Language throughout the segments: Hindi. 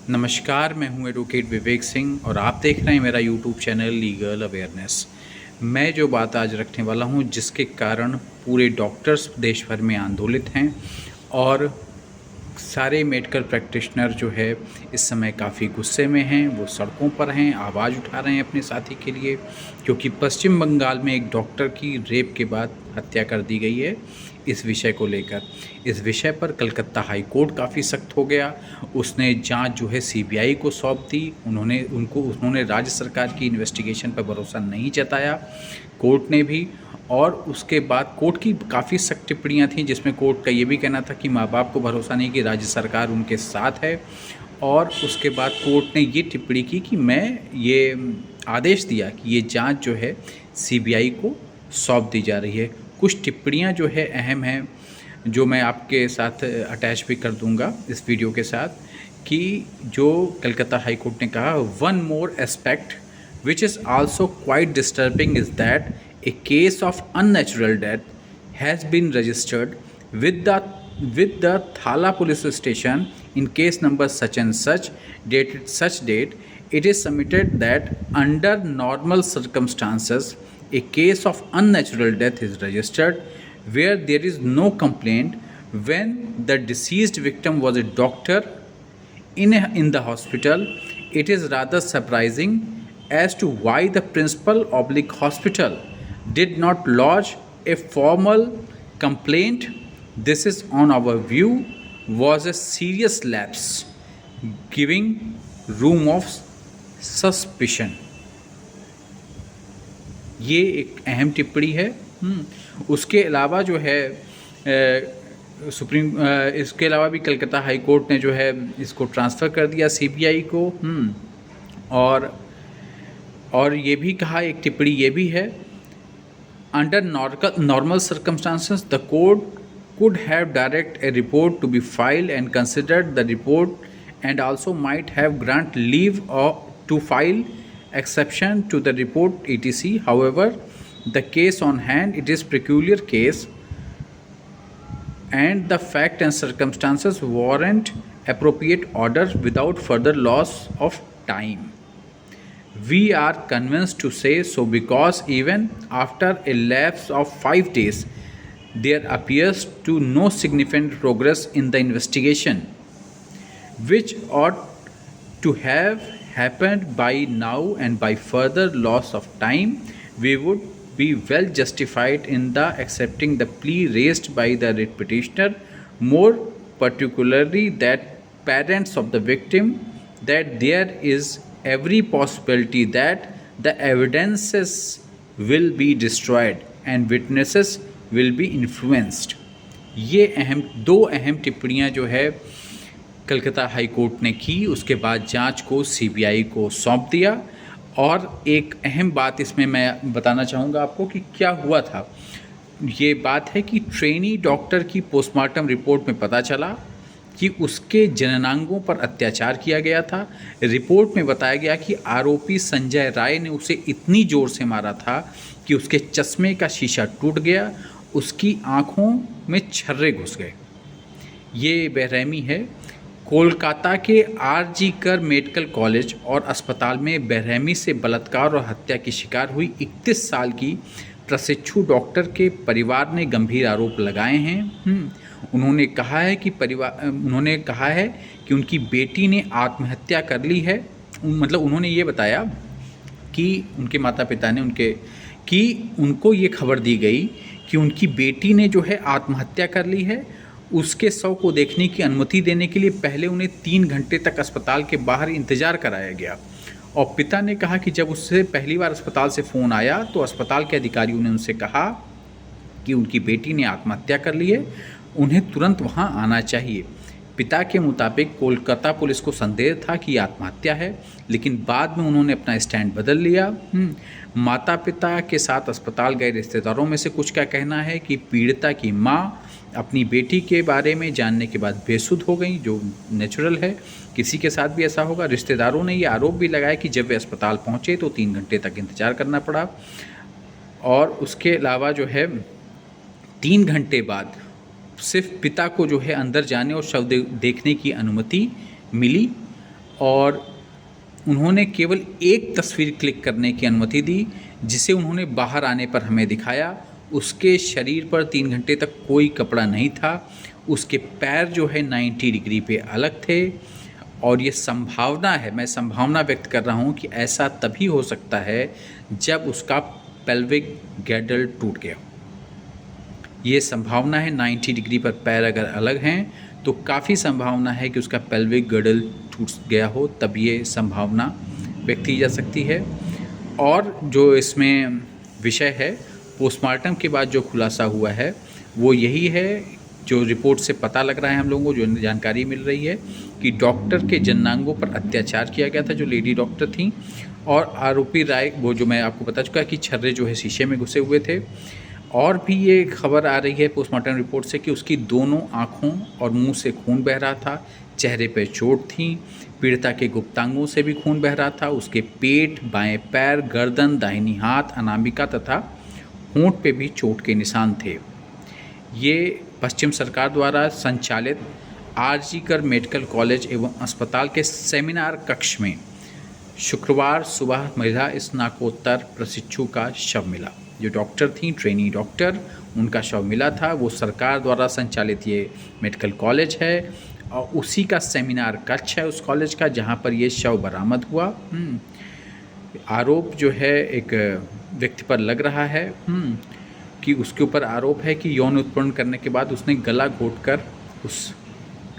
नमस्कार, मैं हूं एडवोकेट विवेक सिंह और आप देख रहे हैं मेरा यूट्यूब चैनल लीगल अवेयरनेस। मैं जो बात आज रखने वाला हूं जिसके कारण पूरे डॉक्टर्स देश भर में आंदोलित हैं और सारे मेडिकल प्रैक्टिशनर जो है इस समय काफ़ी गुस्से में हैं। वो सड़कों पर हैं, आवाज़ उठा रहे हैं अपने साथी के लिए, क्योंकि पश्चिम बंगाल में एक डॉक्टर की रेप के बाद हत्या कर दी गई है। इस विषय को लेकर इस विषय पर कलकत्ता हाई कोर्ट काफ़ी सख्त हो गया। उसने जांच जो है सीबीआई को सौंप दी। उन्होंने राज्य सरकार की इन्वेस्टिगेशन पर भरोसा नहीं जताया, कोर्ट ने भी। और उसके बाद कोर्ट की काफ़ी सख्त टिप्पणियाँ थीं, जिसमें कोर्ट का ये भी कहना था कि माँ बाप को भरोसा नहीं कि राज्य सरकार उनके साथ है। और उसके बाद कोर्ट ने ये टिप्पणी की कि मैं ये आदेश दिया कि ये जांच जो है सीबीआई को सौंप दी जा रही है। कुछ टिप्पणियाँ जो है अहम हैं, जो मैं आपके साथ अटैच भी कर दूंगा इस वीडियो के साथ, कि जो कलकत्ता हाई कोर्ट ने कहा, one more aspect which is also quite disturbing is that a case of unnatural death has been registered with the Thala police station in case number such and such, dated such date. It is submitted that under normal circumstances a case of unnatural death is registered where there is no complaint when the deceased victim was a doctor in the hospital. It is rather surprising as to why the principal/hospital did not lodge a formal complaint. This is, on our view, was a serious lapse, giving room of suspicion. ये एक अहम टिप्पणी है। उसके अलावा जो है इसके अलावा भी कलकत्ता हाई कोर्ट ने जो है इसको ट्रांसफ़र कर दिया सीबीआई को। और ये भी कहा, एक टिप्पणी ये भी है, under normal circumstances the court could have direct a report to be filed and considered the report, and also might have grant leave to file exception to the report etc. However, the case on hand, it is peculiar case and the fact and circumstances warrant appropriate order without further loss of time. We are convinced to say so because even after a lapse of 5 days, there appears to no significant progress in the investigation, which ought to have happened by now, and by further loss of time, we would be well justified in the accepting the plea raised by the writ petitioner, more particularly that parents of the victim, that there is every possibility that the evidences will be destroyed and witnesses will be influenced. ये दो अहम टिप्पणियाँ जो है कलकत्ता हाई कोर्ट ने की। उसके बाद जांच को सीबीआई को सौंप दिया। और एक अहम बात इसमें मैं बताना चाहूँगा आपको कि क्या हुआ था। ये बात है कि ट्रेनी डॉक्टर की पोस्टमार्टम रिपोर्ट में पता चला कि उसके जननांगों पर अत्याचार किया गया था। रिपोर्ट में बताया गया कि आरोपी संजय राय ने उसे इतनी ज़ोर से मारा था कि उसके चश्मे का शीशा टूट गया, उसकी आँखों में छर्रे घुस गए। ये बेरहमी है। कोलकाता के आरजी कर मेडिकल कॉलेज और अस्पताल में बेरहमी से बलात्कार और हत्या की शिकार हुई 31 साल की प्रशिक्षु डॉक्टर के परिवार ने गंभीर आरोप लगाए हैं। उन्होंने कहा है कि उनकी बेटी ने आत्महत्या कर ली है। मतलब उन्होंने ये बताया कि उनके माता पिता ने उनको ये खबर दी गई कि उनकी बेटी ने जो है आत्महत्या कर ली है। उसके शव को देखने की अनुमति देने के लिए पहले उन्हें 3 घंटे तक अस्पताल के बाहर इंतज़ार कराया गया। और पिता ने कहा कि जब उससे पहली बार अस्पताल से फ़ोन आया तो अस्पताल के अधिकारियों ने उनसे कहा कि उनकी बेटी ने आत्महत्या कर ली है, उन्हें तुरंत वहां आना चाहिए। पिता के मुताबिक कोलकाता पुलिस को संदेह था कि आत्महत्या है, लेकिन बाद में उन्होंने अपना स्टैंड बदल लिया। माता पिता के साथ अस्पताल गए रिश्तेदारों में से कुछ का कहना है कि पीड़िता की माँ अपनी बेटी के बारे में जानने के बाद बेसुध हो गई, जो नेचुरल है, किसी के साथ भी ऐसा होगा। रिश्तेदारों ने ये आरोप भी लगाया कि जब वे अस्पताल पहुँचे तो 3 घंटे तक इंतज़ार करना पड़ा। और उसके अलावा जो है 3 घंटे बाद सिर्फ पिता को जो है अंदर जाने और शव देखने की अनुमति मिली। और उन्होंने केवल एक तस्वीर क्लिक करने की अनुमति दी, जिसे उन्होंने बाहर आने पर हमें दिखाया। उसके शरीर पर 3 घंटे तक कोई कपड़ा नहीं था, उसके पैर जो है 90 डिग्री पे अलग थे, और ये संभावना है, मैं संभावना व्यक्त कर रहा हूँ कि ऐसा तभी हो सकता है जब उसका पेल्विक गैडल टूट गया। ये संभावना है, 90 डिग्री पर पैर अगर अलग हैं तो काफ़ी संभावना है कि उसका पेल्विक गैडल टूट गया हो, तब ये संभावना व्यक्त की जा सकती है। और जो इसमें विषय है, पोस्टमार्टम के बाद जो खुलासा हुआ है वो यही है, जो रिपोर्ट से पता लग रहा है हम लोगों को, जो जानकारी मिल रही है कि डॉक्टर के जननांगों पर अत्याचार किया गया था, जो लेडी डॉक्टर थी, और आरोपी राय, वो जो मैं आपको बता चुका कि छर्रे जो है शीशे में घुसे हुए थे। और भी ये खबर आ रही है पोस्टमार्टम रिपोर्ट से कि उसकी दोनों आँखों और मुंह से खून बह रहा था, चेहरे पर चोट थी, पीड़िता के गुप्तांगों से भी खून बह रहा था, उसके पेट, बाएं पैर, गर्दन, दाहिनी हाथ, अनामिका तथा होंठ पे भी चोट के निशान थे। ये पश्चिम सरकार द्वारा संचालित आरजीकर मेडिकल कॉलेज एवं अस्पताल के सेमिनार कक्ष में शुक्रवार सुबह महिला स्नातकोत्तर प्रशिक्षु का शव मिला। जो डॉक्टर थी, ट्रेनी डॉक्टर, उनका शव मिला था। वो सरकार द्वारा संचालित ये मेडिकल कॉलेज है और उसी का सेमिनार कक्ष है उस कॉलेज का, जहाँ पर ये शव बरामद हुआ। आरोप जो है एक व्यक्ति पर लग रहा है कि उसके ऊपर आरोप है कि यौन उत्पीड़न करने के बाद उसने गला घोंटकर उस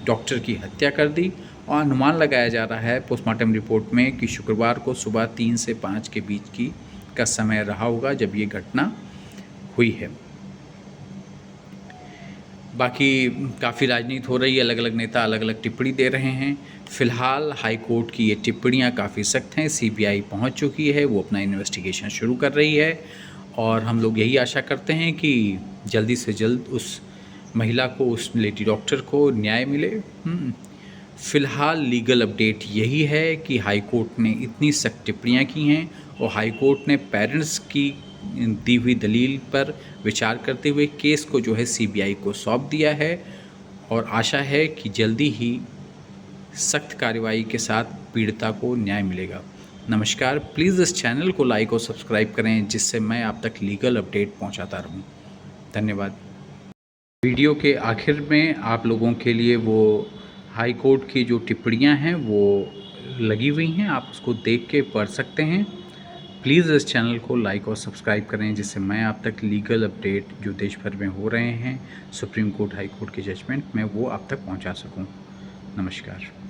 डॉक्टर की हत्या कर दी। और अनुमान लगाया जा रहा है पोस्टमार्टम रिपोर्ट में कि शुक्रवार को सुबह 3 से 5 के बीच का समय रहा होगा जब ये घटना हुई है। बाकी काफ़ी राजनीति हो रही है, अलग अलग नेता अलग अलग टिप्पणी दे रहे हैं। फ़िलहाल हाई कोर्ट की ये टिप्पणियाँ काफ़ी सख्त हैं। सीबीआई पहुंच चुकी है, वो अपना इन्वेस्टिगेशन शुरू कर रही है और हम लोग यही आशा करते हैं कि जल्दी से जल्द उस महिला को, उस लेडी डॉक्टर को न्याय मिले। फ़िलहाल लीगल अपडेट यही है कि हाई कोर्ट ने इतनी सख्त टिप्पणियाँ की हैं और हाई कोर्ट ने पेरेंट्स की दी हुई दलील पर विचार करते हुए केस को जो है सीबीआई को सौंप दिया है और आशा है कि जल्दी ही सख्त कार्रवाई के साथ पीड़िता को न्याय मिलेगा। नमस्कार, प्लीज़ इस चैनल को लाइक और सब्सक्राइब करें जिससे मैं आप तक लीगल अपडेट पहुंचाता रहूं। धन्यवाद। वीडियो के आखिर में आप लोगों के लिए वो हाई कोर्ट की जो टिप्पणियां हैं वो लगी हुई हैं, आप उसको देख के पढ़ सकते हैं। प्लीज़ इस चैनल को लाइक और सब्सक्राइब करें जिससे मैं आप तक लीगल अपडेट जो देश भर में हो रहे हैं, सुप्रीम कोर्ट, हाई कोर्ट के जजमेंट में, वो आप तक पहुंचा सकूं। नमस्कार।